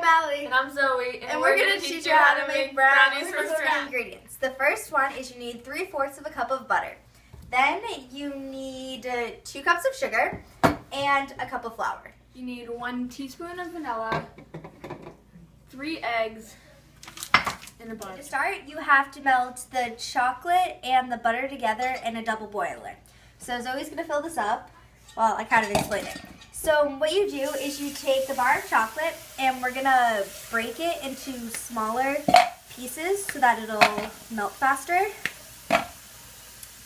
I'm Allie. And I'm Zoe. And we're going to teach you how to make brownies from scratch. Ingredients. The first one is you need 3/4 of a cup of butter. Then you need 2 cups of sugar and a cup of flour. You need 1 teaspoon of vanilla, 3 eggs, and a bunch. To start, you have to melt the chocolate and the butter together in a double boiler. So Zoe's going to fill this up while I kind of explain it. So what you do is you take the bar of chocolate and we're going to break it into smaller pieces so that it'll melt faster.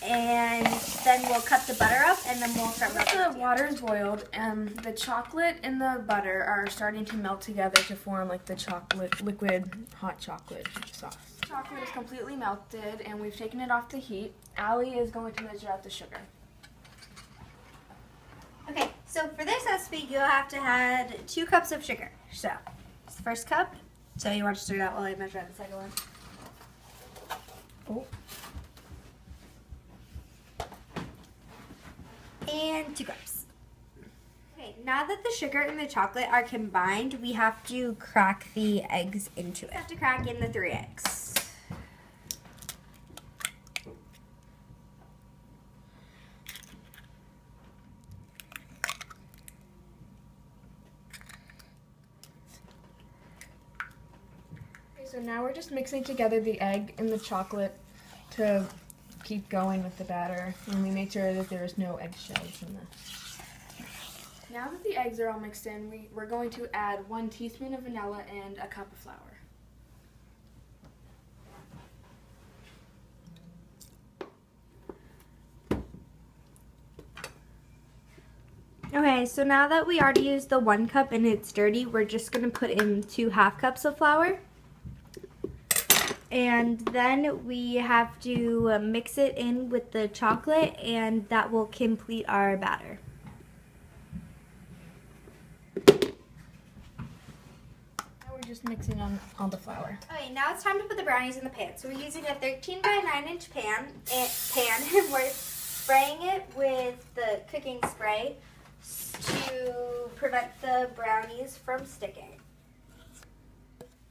And then we'll cut the butter up and then we'll start melting. The water is boiled and the chocolate and the butter are starting to melt together to form like the chocolate, liquid hot chocolate sauce. Chocolate is completely melted and we've taken it off the heat. Allie is going to measure out the sugar. Okay, so for this recipe, you'll have to add 2 cups of sugar. So, it's the first cup. So you want to stir it out while I measure out the second one. Oh. And 2 cups. Okay, now that the sugar and the chocolate are combined, we have to crack the eggs into it. We have to crack in the 3 eggs. So now we're just mixing together the egg and the chocolate to keep going with the batter, and we make sure that there's no eggshells in this. Now that the eggs are all mixed in, we're going to add 1 teaspoon of vanilla and a cup of flour. Okay, so now that we already used the 1 cup and it's dirty, we're just going to put in 2 half cups of flour. And then we have to mix it in with the chocolate, and that will complete our batter. Now we're just mixing on all the flour. Okay, now it's time to put the brownies in the pan. So we're using a 13 by 9 inch pan, and we're spraying it with the cooking spray to prevent the brownies from sticking.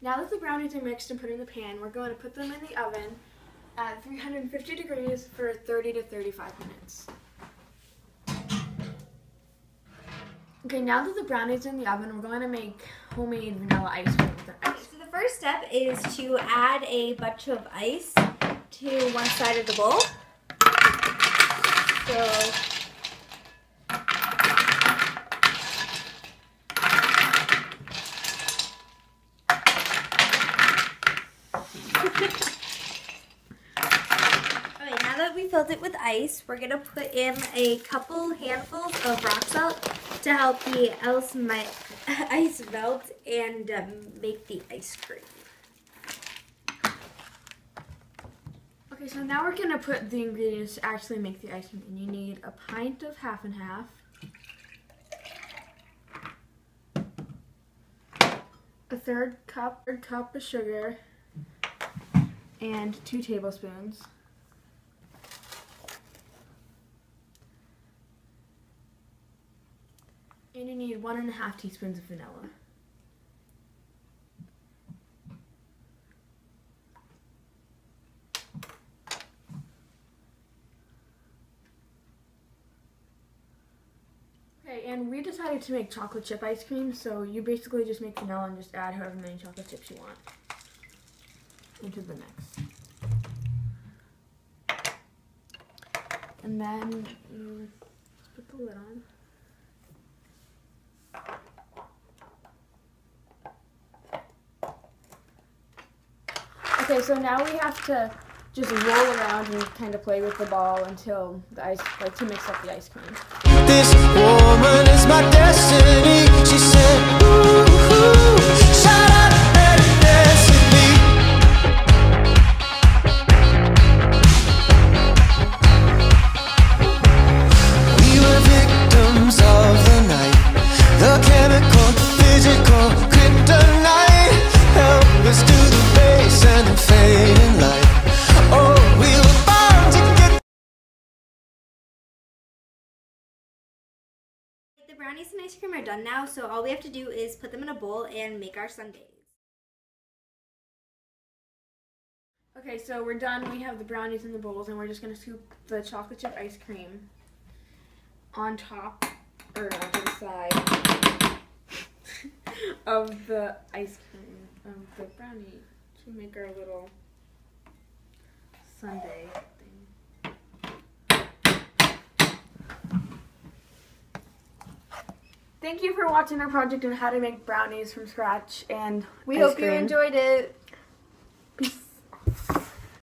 Now that the brownies are mixed and put in the pan, we're going to put them in the oven at 350 degrees for 30 to 35 minutes. Okay, now that the brownies are in the oven, we're going to make homemade vanilla ice cream with the ice. So the first step is to add a bunch of ice to one side of the bowl. So okay, now that we filled it with ice, we're going to put in a couple handfuls of rock salt to help the ice melt and make the ice cream. Okay, so now we're going to put the ingredients to actually make the ice cream. And you need a pint of half and half, a third cup of sugar, and 2 tablespoons. And you need 1.5 teaspoons of vanilla. Okay, and we decided to make chocolate chip ice cream, so you basically just make vanilla and just add however many chocolate chips you want into the mix. And then you just put the lid on. Okay, so now we have to just roll around and kind of play with the ball until the ice, like to mix up the ice cream. This woman is my destiny. She said, ooh, ooh, shut up and dance with me. We were victims of the night, the chemical, physical, kryptonite. Help us to the base and the fading light. Oh, we were bound to get. The brownies brownies and ice cream are done now, so all we have to do is put them in a bowl and make our sundaes. Okay, so we're done. We have the brownies in the bowls, and we're just gonna scoop the chocolate chip ice cream on top, or onto the side of the ice cream, of the brownie, to make our little sundae thing. Thank you for watching our project on how to make brownies from scratch and We ice hope you cream. enjoyed it.